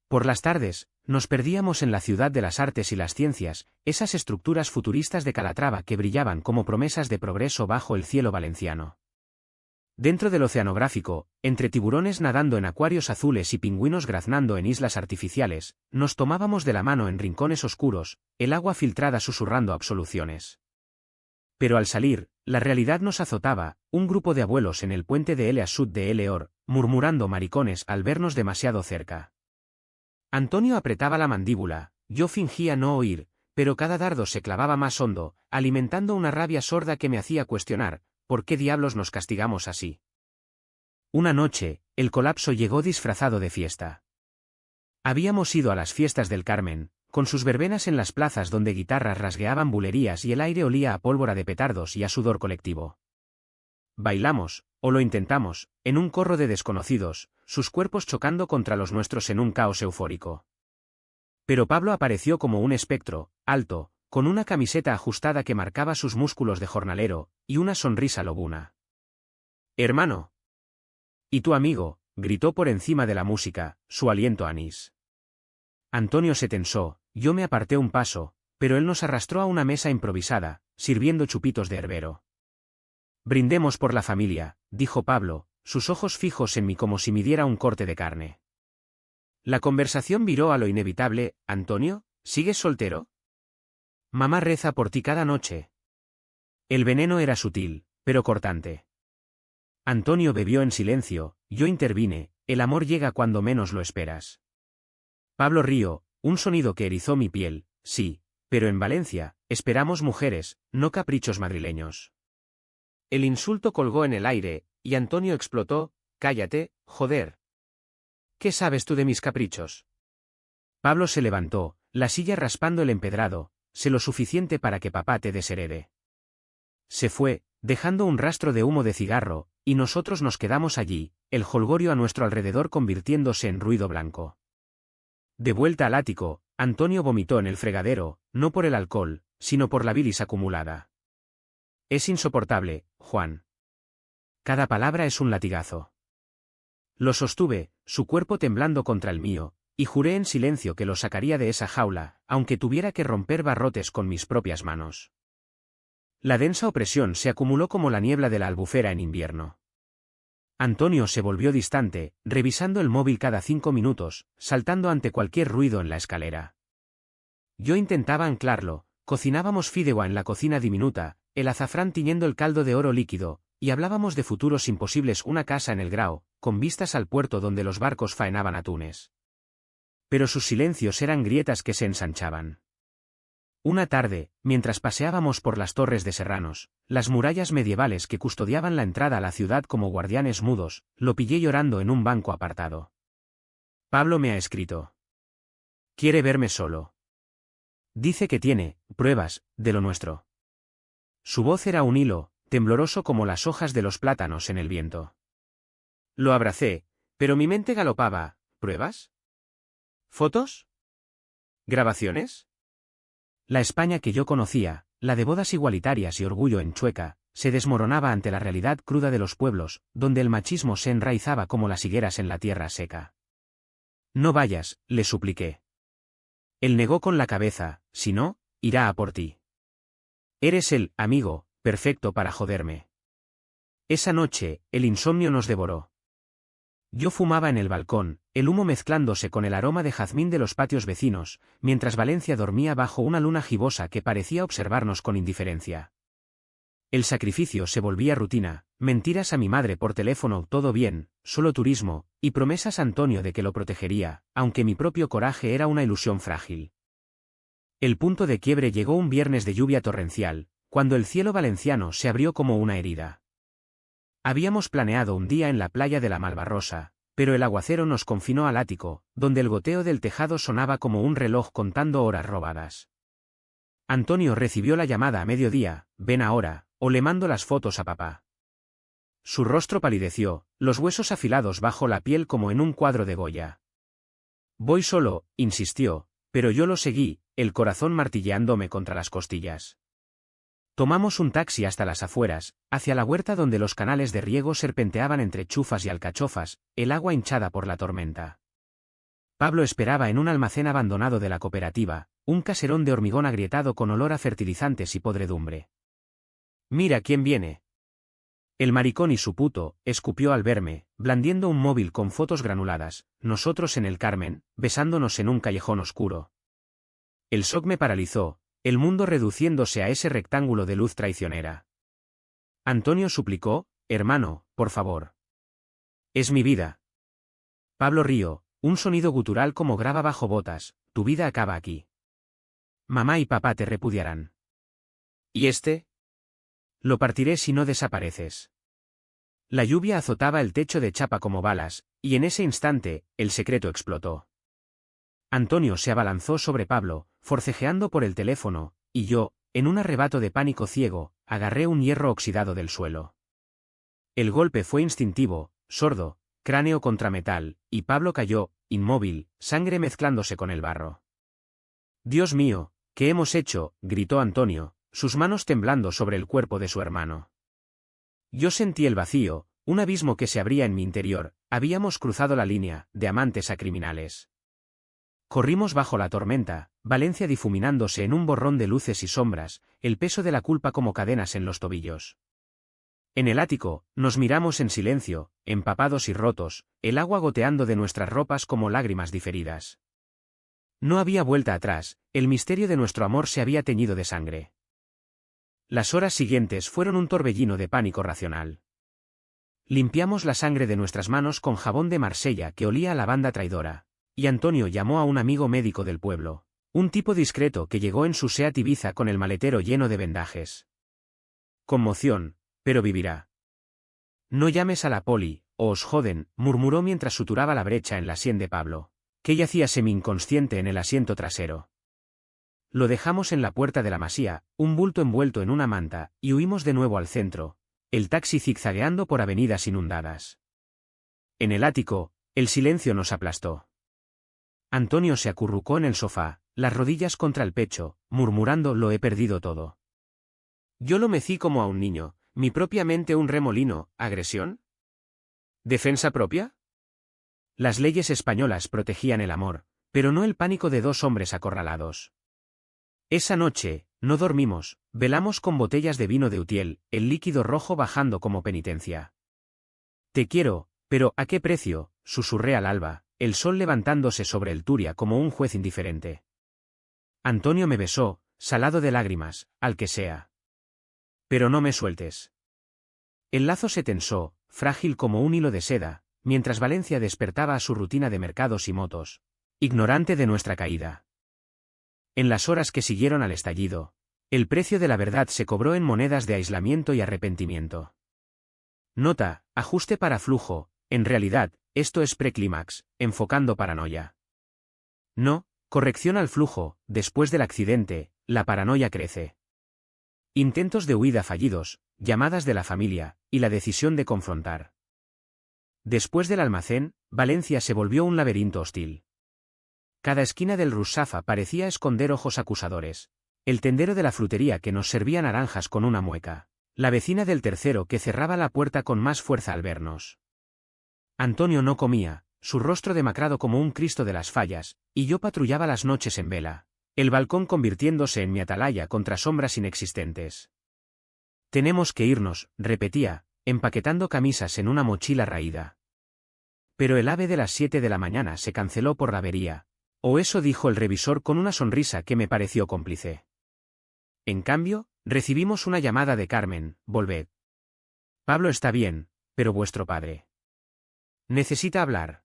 Por las tardes, nos perdíamos en la ciudad de las artes y las ciencias, esas estructuras futuristas de Calatrava que brillaban como promesas de progreso bajo el cielo valenciano. Dentro del oceanográfico, entre tiburones nadando en acuarios azules y pingüinos graznando en islas artificiales, nos tomábamos de la mano en rincones oscuros, el agua filtrada susurrando absoluciones. Pero al salir, la realidad nos azotaba, un grupo de abuelos en el puente de Eleas Sud de Eleor, murmurando maricones al vernos demasiado cerca. Antonio apretaba la mandíbula, yo fingía no oír, pero cada dardo se clavaba más hondo, alimentando una rabia sorda que me hacía cuestionar, ¿por qué diablos nos castigamos así? Una noche, el colapso llegó disfrazado de fiesta. Habíamos ido a las fiestas del Carmen, con sus verbenas en las plazas donde guitarras rasgueaban bulerías y el aire olía a pólvora de petardos y a sudor colectivo. Bailamos, o lo intentamos, en un corro de desconocidos, sus cuerpos chocando contra los nuestros en un caos eufórico. Pero Pablo apareció como un espectro, alto, con una camiseta ajustada que marcaba sus músculos de jornalero, y una sonrisa lobuna. «Hermano». «¿Y tu amigo?», gritó por encima de la música, su aliento anís. Antonio se tensó, yo me aparté un paso, pero él nos arrastró a una mesa improvisada, sirviendo chupitos de herbero. «Brindemos por la familia», dijo Pablo, sus ojos fijos en mí como si midiera un corte de carne. La conversación viró a lo inevitable. «Antonio, ¿sigues soltero? Mamá reza por ti cada noche». El veneno era sutil, pero cortante. Antonio bebió en silencio, yo intervine, el amor llega cuando menos lo esperas. Pablo rió, un sonido que erizó mi piel, sí, pero en Valencia, esperamos mujeres, no caprichos madrileños. El insulto colgó en el aire, y Antonio explotó, «Cállate, joder. ¿Qué sabes tú de mis caprichos?» Pablo se levantó, la silla raspando el empedrado, sé lo suficiente para que papá te desherede. Se fue, dejando un rastro de humo de cigarro, y nosotros nos quedamos allí, el jolgorio a nuestro alrededor convirtiéndose en ruido blanco. De vuelta al ático, Antonio vomitó en el fregadero, no por el alcohol, sino por la bilis acumulada. «Es insoportable, Juan. Cada palabra es un latigazo». Lo sostuve, su cuerpo temblando contra el mío, y juré en silencio que lo sacaría de esa jaula, aunque tuviera que romper barrotes con mis propias manos. La densa opresión se acumuló como la niebla de la Albufera en invierno. Antonio se volvió distante, revisando el móvil cada 5 minutos, saltando ante cualquier ruido en la escalera. Yo intentaba anclarlo, cocinábamos fideuá en la cocina diminuta, el azafrán tiñendo el caldo de oro líquido, y hablábamos de futuros imposibles, una casa en el Grao, con vistas al puerto donde los barcos faenaban atunes. Pero sus silencios eran grietas que se ensanchaban. Una tarde, mientras paseábamos por las torres de Serranos, las murallas medievales que custodiaban la entrada a la ciudad como guardianes mudos, lo pillé llorando en un banco apartado. «Pablo me ha escrito. Quiere verme solo. Dice que tiene pruebas de lo nuestro». Su voz era un hilo, tembloroso como las hojas de los plátanos en el viento. Lo abracé, pero mi mente galopaba. ¿Pruebas? ¿Fotos? ¿Grabaciones? La España que yo conocía, la de bodas igualitarias y orgullo en Chueca, se desmoronaba ante la realidad cruda de los pueblos, donde el machismo se enraizaba como las higueras en la tierra seca. «No vayas», le supliqué. Él negó con la cabeza, «si no, irá a por ti. Eres el amigo perfecto para joderme». Esa noche, el insomnio nos devoró. Yo fumaba en el balcón, el humo mezclándose con el aroma de jazmín de los patios vecinos, mientras Valencia dormía bajo una luna gibosa que parecía observarnos con indiferencia. El sacrificio se volvía rutina, mentiras a mi madre por teléfono, todo bien, solo turismo, y promesas a Antonio de que lo protegería, aunque mi propio coraje era una ilusión frágil. El punto de quiebre llegó un viernes de lluvia torrencial, cuando el cielo valenciano se abrió como una herida. Habíamos planeado un día en la playa de la Malvarrosa, pero el aguacero nos confinó al ático, donde el goteo del tejado sonaba como un reloj contando horas robadas. Antonio recibió la llamada a mediodía, ven ahora, o le mando las fotos a papá. Su rostro palideció, los huesos afilados bajo la piel como en un cuadro de Goya. Voy solo, insistió, pero yo lo seguí, el corazón martilleándome contra las costillas. Tomamos un taxi hasta las afueras, hacia la huerta donde los canales de riego serpenteaban entre chufas y alcachofas, el agua hinchada por la tormenta. Pablo esperaba en un almacén abandonado de la cooperativa, un caserón de hormigón agrietado con olor a fertilizantes y podredumbre. «Mira quién viene». El maricón y su puto, escupió al verme, blandiendo un móvil con fotos granuladas, nosotros en el Carmen, besándonos en un callejón oscuro. El shock me paralizó, el mundo reduciéndose a ese rectángulo de luz traicionera. Antonio suplicó, hermano, por favor. Es mi vida. Pablo rió, un sonido gutural como grava bajo botas, tu vida acaba aquí. Mamá y papá te repudiarán. ¿Y este? Lo partiré si no desapareces. La lluvia azotaba el techo de chapa como balas, y en ese instante, el secreto explotó. Antonio se abalanzó sobre Pablo, forcejeando por el teléfono, y yo, en un arrebato de pánico ciego, agarré un hierro oxidado del suelo. El golpe fue instintivo, sordo, cráneo contra metal, y Pablo cayó, inmóvil, sangre mezclándose con el barro. «Dios mío, ¿qué hemos hecho?», gritó Antonio, sus manos temblando sobre el cuerpo de su hermano. Yo sentí el vacío, un abismo que se abría en mi interior, habíamos cruzado la línea, de amantes a criminales. Corrimos bajo la tormenta, Valencia difuminándose en un borrón de luces y sombras, el peso de la culpa como cadenas en los tobillos. En el ático, nos miramos en silencio, empapados y rotos, el agua goteando de nuestras ropas como lágrimas diferidas. No había vuelta atrás, el misterio de nuestro amor se había teñido de sangre. Las horas siguientes fueron un torbellino de pánico racional. Limpiamos la sangre de nuestras manos con jabón de Marsella que olía a lavanda traidora, y Antonio llamó a un amigo médico del pueblo, un tipo discreto que llegó en su Seat Ibiza con el maletero lleno de vendajes. Conmoción, pero vivirá. No llames a la poli, o os joden, murmuró mientras suturaba la brecha en la sien de Pablo, que yacía semi-inconsciente en el asiento trasero. Lo dejamos en la puerta de la masía, un bulto envuelto en una manta, y huimos de nuevo al centro, el taxi zigzagueando por avenidas inundadas. En el ático, el silencio nos aplastó. Antonio se acurrucó en el sofá, las rodillas contra el pecho, murmurando «lo he perdido todo». Yo lo mecí como a un niño, mi propia mente un remolino, ¿agresión? ¿Defensa propia? Las leyes españolas protegían el amor, pero no el pánico de dos hombres acorralados. Esa noche, no dormimos, velamos con botellas de vino de Utiel, el líquido rojo bajando como penitencia. Te quiero, pero ¿a qué precio?, susurré al alba, el sol levantándose sobre el Turia como un juez indiferente. Antonio me besó, salado de lágrimas, al que sea. Pero no me sueltes. El lazo se tensó, frágil como un hilo de seda, mientras Valencia despertaba a su rutina de mercados y motos, ignorante de nuestra caída. En las horas que siguieron al estallido, el precio de la verdad se cobró en monedas de aislamiento y arrepentimiento. Nota, ajuste para flujo, en realidad, esto es preclímax, enfocando paranoia. No, corrección al flujo, después del accidente, la paranoia crece. Intentos de huida fallidos, llamadas de la familia, y la decisión de confrontar. Después del almacén, Valencia se volvió un laberinto hostil. Cada esquina del Rusafa parecía esconder ojos acusadores. El tendero de la frutería que nos servía naranjas con una mueca. La vecina del tercero que cerraba la puerta con más fuerza al vernos. Antonio no comía, su rostro demacrado como un Cristo de las fallas, y yo patrullaba las noches en vela, el balcón convirtiéndose en mi atalaya contra sombras inexistentes. Tenemos que irnos, repetía, empaquetando camisas en una mochila raída. Pero el AVE de las 7 de la mañana se canceló por la avería, o eso dijo el revisor con una sonrisa que me pareció cómplice. En cambio, recibimos una llamada de Carmen: volved. Pablo está bien, pero vuestro padre necesita hablar.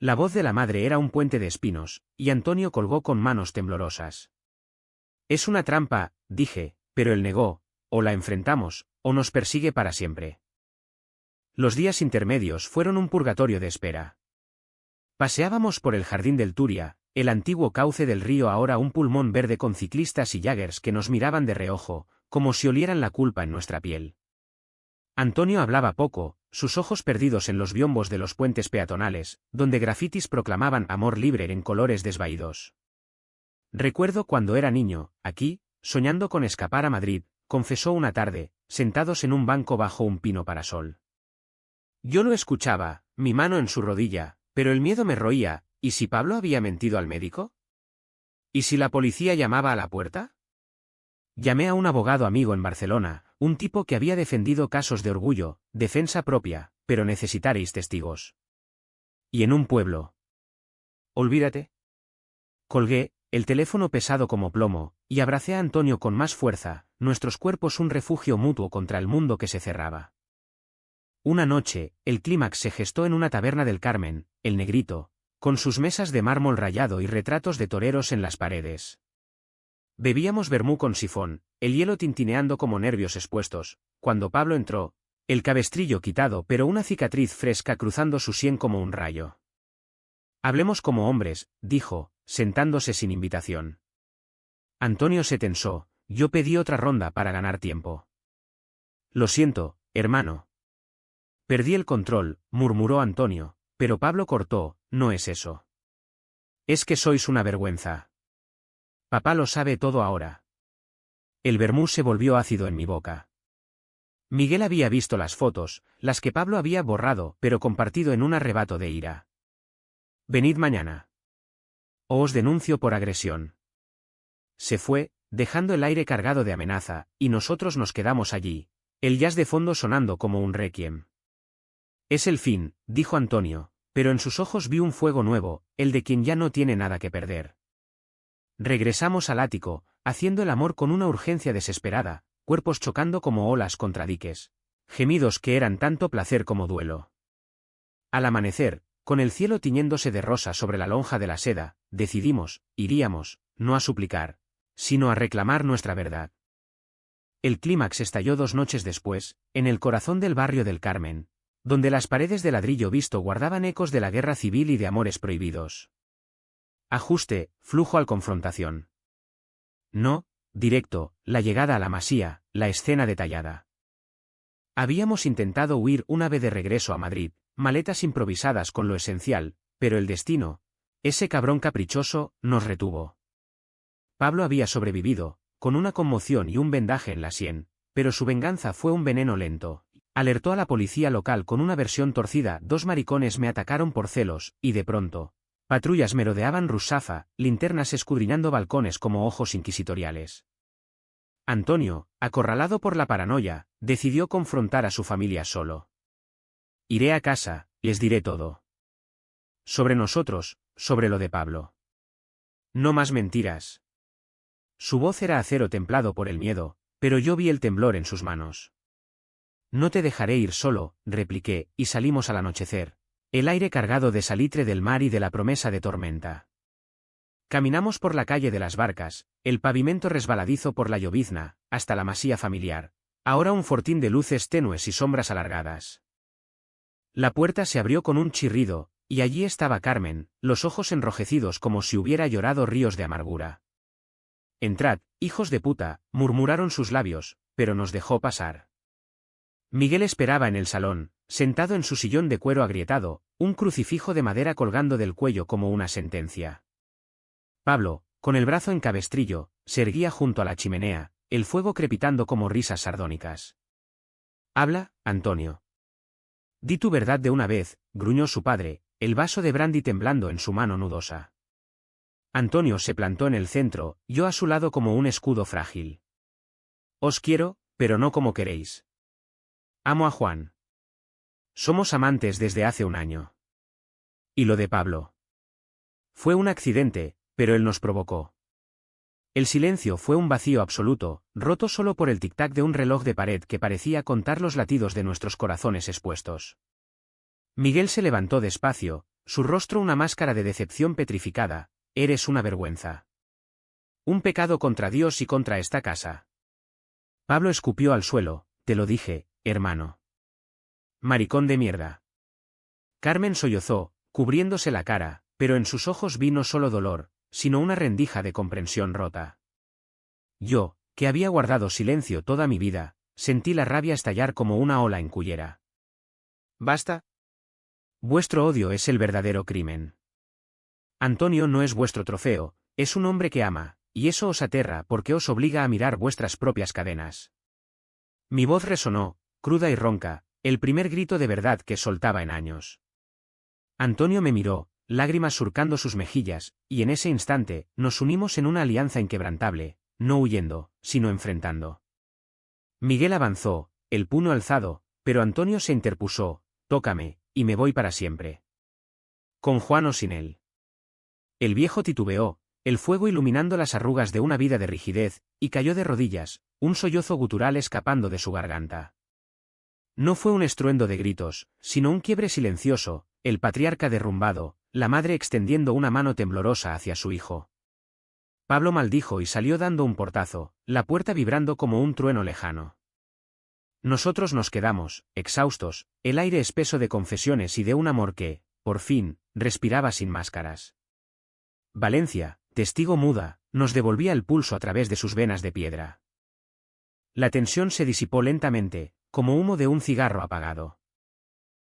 La voz de la madre era un puente de espinos, y Antonio colgó con manos temblorosas. Es una trampa, dije, pero él negó: o la enfrentamos, o nos persigue para siempre. Los días intermedios fueron un purgatorio de espera. Paseábamos por el jardín del Turia, el antiguo cauce del río ahora un pulmón verde con ciclistas y jaggers que nos miraban de reojo, como si olieran la culpa en nuestra piel. Antonio hablaba poco, sus ojos perdidos en los biombos de los puentes peatonales, donde grafitis proclamaban amor libre en colores desvaídos. Recuerdo cuando era niño, aquí, soñando con escapar a Madrid, confesó una tarde, sentados en un banco bajo un pino parasol. Yo lo escuchaba, mi mano en su rodilla, pero el miedo me roía. ¿Y si Pablo había mentido al médico? ¿Y si la policía llamaba a la puerta? Llamé a un abogado amigo en Barcelona, un tipo que había defendido casos de orgullo, defensa propia, pero necesitaréis testigos. Y en un pueblo. Olvídate. Colgué, el teléfono pesado como plomo, y abracé a Antonio con más fuerza, nuestros cuerpos un refugio mutuo contra el mundo que se cerraba. Una noche, el clímax se gestó en una taberna del Carmen, El Negrito, con sus mesas de mármol rayado y retratos de toreros en las paredes. Bebíamos vermú con sifón, el hielo tintineando como nervios expuestos, cuando Pablo entró, el cabestrillo quitado pero una cicatriz fresca cruzando su sien como un rayo. Hablemos como hombres, dijo, sentándose sin invitación. Antonio se tensó, yo pedí otra ronda para ganar tiempo. Lo siento, hermano. Perdí el control, murmuró Antonio, pero Pablo cortó: no es eso. Es que sois una vergüenza. Papá lo sabe todo ahora. El vermú se volvió ácido en mi boca. Miguel había visto las fotos, las que Pablo había borrado pero compartido en un arrebato de ira. Venid mañana. O os denuncio por agresión. Se fue, dejando el aire cargado de amenaza, y nosotros nos quedamos allí, el jazz de fondo sonando como un requiem. Es el fin, dijo Antonio, pero en sus ojos vi un fuego nuevo, el de quien ya no tiene nada que perder. Regresamos al ático, haciendo el amor con una urgencia desesperada, cuerpos chocando como olas contra diques, gemidos que eran tanto placer como duelo. Al amanecer, con el cielo tiñéndose de rosa sobre la lonja de la seda, decidimos: iríamos, no a suplicar, sino a reclamar nuestra verdad. El clímax estalló 2 noches después, en el corazón del barrio del Carmen, donde las paredes de ladrillo visto guardaban ecos de la guerra civil y de amores prohibidos. Ajuste, flujo al confrontación. No, directo, la llegada a la masía, la escena detallada. Habíamos intentado huir una vez de regreso a Madrid, maletas improvisadas con lo esencial, pero el destino, ese cabrón caprichoso, nos retuvo. Pablo había sobrevivido, con una conmoción y un vendaje en la sien, pero su venganza fue un veneno lento. Alertó a la policía local con una versión torcida: 2 maricones me atacaron por celos, y de pronto, patrullas merodeaban Rusafa, linternas escudriñando balcones como ojos inquisitoriales. Antonio, acorralado por la paranoia, decidió confrontar a su familia solo. Iré a casa, les diré todo. Sobre nosotros, sobre lo de Pablo. No más mentiras. Su voz era acero templado por el miedo, pero yo vi el temblor en sus manos. No te dejaré ir solo, repliqué, y salimos al anochecer, el aire cargado de salitre del mar y de la promesa de tormenta. Caminamos por la calle de las Barcas, el pavimento resbaladizo por la llovizna, hasta la masía familiar, ahora un fortín de luces tenues y sombras alargadas. La puerta se abrió con un chirrido, y allí estaba Carmen, los ojos enrojecidos como si hubiera llorado ríos de amargura. Entrad, hijos de puta, murmuraron sus labios, pero nos dejó pasar. Miguel esperaba en el salón, sentado en su sillón de cuero agrietado, un crucifijo de madera colgando del cuello como una sentencia. Pablo, con el brazo en cabestrillo, se erguía junto a la chimenea, el fuego crepitando como risas sardónicas. Habla, Antonio. Di tu verdad de una vez, gruñó su padre, el vaso de brandy temblando en su mano nudosa. Antonio se plantó en el centro, yo a su lado como un escudo frágil. Os quiero, pero no como queréis. Amo a Juan. Somos amantes desde hace un año. ¿Y lo de Pablo? Fue un accidente, pero él nos provocó. El silencio fue un vacío absoluto, roto solo por el tic-tac de un reloj de pared que parecía contar los latidos de nuestros corazones expuestos. Miguel se levantó despacio, su rostro una máscara de decepción petrificada. Eres una vergüenza. Un pecado contra Dios y contra esta casa. Pablo escupió al suelo. Te lo dije, hermano. Maricón de mierda. Carmen sollozó, cubriéndose la cara, pero en sus ojos vi no solo dolor, sino una rendija de comprensión rota. Yo, que había guardado silencio toda mi vida, sentí la rabia estallar como una ola en cullera. ¿Basta? Vuestro odio es el verdadero crimen. Antonio no es vuestro trofeo, es un hombre que ama, y eso os aterra porque os obliga a mirar vuestras propias cadenas. Mi voz resonó, cruda y ronca, el primer grito de verdad que soltaba en años. Antonio me miró, lágrimas surcando sus mejillas, y en ese instante, nos unimos en una alianza inquebrantable, no huyendo, sino enfrentando. Miguel avanzó, el puño alzado, pero Antonio se interpuso. Tócame, y me voy para siempre. Con Juan o sin él. El viejo titubeó, el fuego iluminando las arrugas de una vida de rigidez, y cayó de rodillas, un sollozo gutural escapando de su garganta. No fue un estruendo de gritos, sino un quiebre silencioso, el patriarca derrumbado, la madre extendiendo una mano temblorosa hacia su hijo. Pablo maldijo y salió dando un portazo, la puerta vibrando como un trueno lejano. Nosotros nos quedamos, exhaustos, el aire espeso de confesiones y de un amor que, por fin, respiraba sin máscaras. Valencia, testigo muda, nos devolvía el pulso a través de sus venas de piedra. La tensión se disipó lentamente, como humo de un cigarro apagado.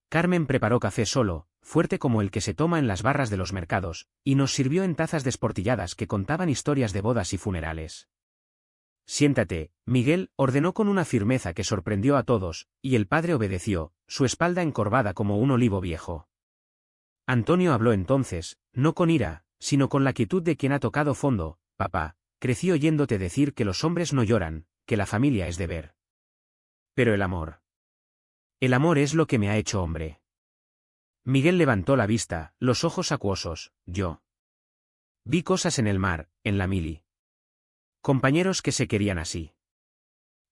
Carmen preparó café solo, fuerte como el que se toma en las barras de los mercados, y nos sirvió en tazas desportilladas que contaban historias de bodas y funerales. Siéntate, Miguel, ordenó con una firmeza que sorprendió a todos, y el padre obedeció, su espalda encorvada como un olivo viejo. Antonio habló entonces, no con ira, sino con la quietud de quien ha tocado fondo. Papá, crecí oyéndote decir que los hombres no lloran, que la familia es deber. Pero el amor. El amor es lo que me ha hecho hombre. Miguel levantó la vista, los ojos acuosos. Yo vi cosas en el mar, en la mili. Compañeros que se querían así.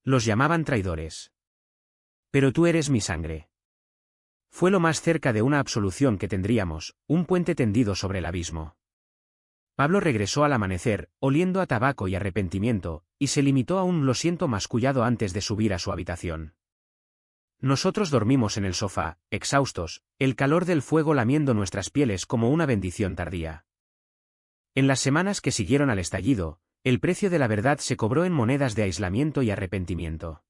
Los llamaban traidores. Pero tú eres mi sangre. Fue lo más cerca de una absolución que tendríamos, un puente tendido sobre el abismo. Pablo regresó al amanecer, oliendo a tabaco y arrepentimiento, y se limitó a un lo siento mascullado antes de subir a su habitación. Nosotros dormimos en el sofá, exhaustos, el calor del fuego lamiendo nuestras pieles como una bendición tardía. En las semanas que siguieron al estallido, el precio de la verdad se cobró en monedas de aislamiento y arrepentimiento.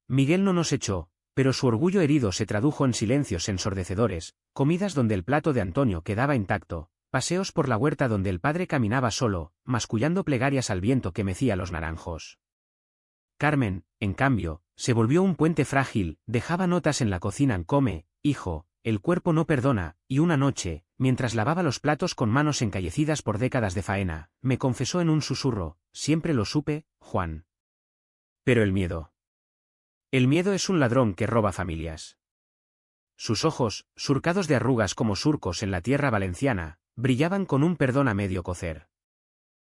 Miguel no nos echó, pero su orgullo herido se tradujo en silencios ensordecedores, comidas donde el plato de Antonio quedaba intacto, paseos por la huerta donde el padre caminaba solo, mascullando plegarias al viento que mecía los naranjos. Carmen, en cambio, se volvió un puente frágil, dejaba notas en la cocina en come, hijo, el cuerpo no perdona, y una noche, mientras lavaba los platos con manos encallecidas por décadas de faena, me confesó en un susurro, siempre lo supe, Juan. Pero el miedo. El miedo es un ladrón que roba familias. Sus ojos, surcados de arrugas como surcos en la tierra valenciana, brillaban con un perdón a medio cocer.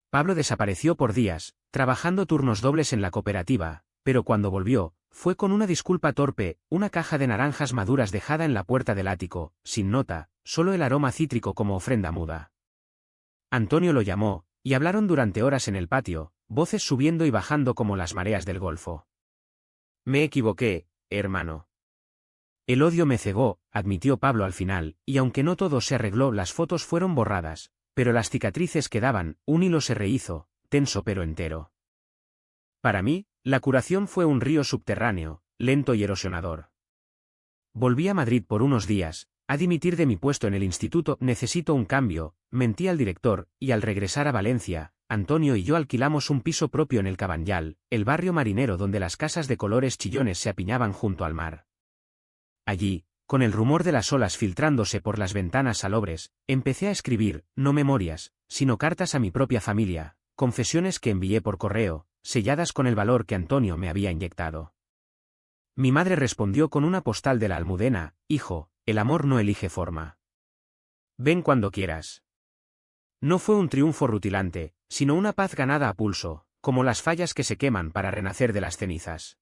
Pablo desapareció por días, trabajando turnos dobles en la cooperativa, pero cuando volvió, fue con una disculpa torpe, una caja de naranjas maduras dejada en la puerta del ático, sin nota, solo el aroma cítrico como ofrenda muda. Antonio lo llamó, y hablaron durante horas en el patio, voces subiendo y bajando como las mareas del Golfo. Me equivoqué, hermano. El odio me cegó, admitió Pablo al final, y aunque no todo se arregló, las fotos fueron borradas, pero las cicatrices quedaban, un hilo se rehizo, tenso pero entero. Para mí, la curación fue un río subterráneo, lento y erosionador. Volví a Madrid por unos días, a dimitir de mi puesto en el instituto. Necesito un cambio, mentí al director, y al regresar a Valencia, Antonio y yo alquilamos un piso propio en el Cabanyal, el barrio marinero donde las casas de colores chillones se apiñaban junto al mar. Allí, con el rumor de las olas filtrándose por las ventanas salobres, empecé a escribir, no memorias, sino cartas a mi propia familia, confesiones que envié por correo, selladas con el valor que Antonio me había inyectado. Mi madre respondió con una postal de la Almudena: hijo, el amor no elige forma. Ven cuando quieras. No fue un triunfo rutilante, sino una paz ganada a pulso, como las fallas que se queman para renacer de las cenizas.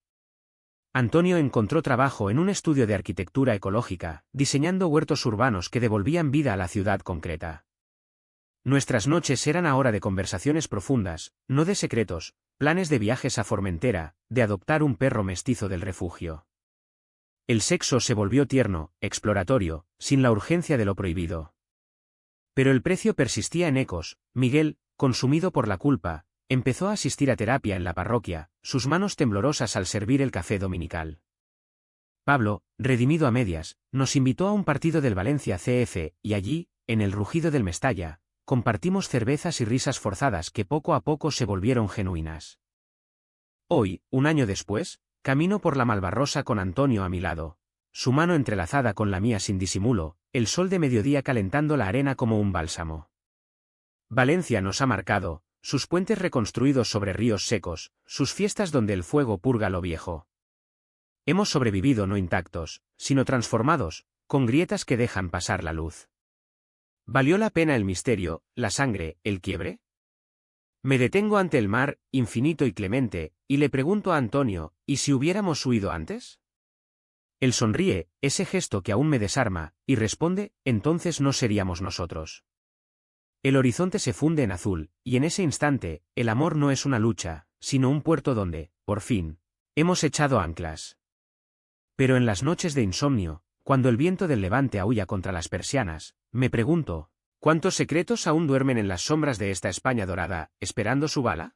Antonio encontró trabajo en un estudio de arquitectura ecológica, diseñando huertos urbanos que devolvían vida a la ciudad concreta. Nuestras noches eran ahora de conversaciones profundas, no de secretos, planes de viajes a Formentera, de adoptar un perro mestizo del refugio. El sexo se volvió tierno, exploratorio, sin la urgencia de lo prohibido. Pero el precio persistía en ecos. Miguel, consumido por la culpa, empezó a asistir a terapia en la parroquia, sus manos temblorosas al servir el café dominical. Pablo, redimido a medias, nos invitó a un partido del Valencia CF, y allí, en el rugido del Mestalla, compartimos cervezas y risas forzadas que poco a poco se volvieron genuinas. Hoy, un año después, camino por la Malvarrosa con Antonio a mi lado, su mano entrelazada con la mía sin disimulo, el sol de mediodía calentando la arena como un bálsamo. Valencia nos ha marcado, sus puentes reconstruidos sobre ríos secos, sus fiestas donde el fuego purga lo viejo. Hemos sobrevivido no intactos, sino transformados, con grietas que dejan pasar la luz. ¿Valió la pena el misterio, la sangre, el quiebre? Me detengo ante el mar, infinito y clemente, y le pregunto a Antonio: ¿y si hubiéramos huido antes? Él sonríe, ese gesto que aún me desarma, y responde: entonces no seríamos nosotros. El horizonte se funde en azul, y en ese instante, el amor no es una lucha, sino un puerto donde, por fin, hemos echado anclas. Pero en las noches de insomnio, cuando el viento del levante aúlla contra las persianas, me pregunto: ¿cuántos secretos aún duermen en las sombras de esta España dorada, esperando su bala?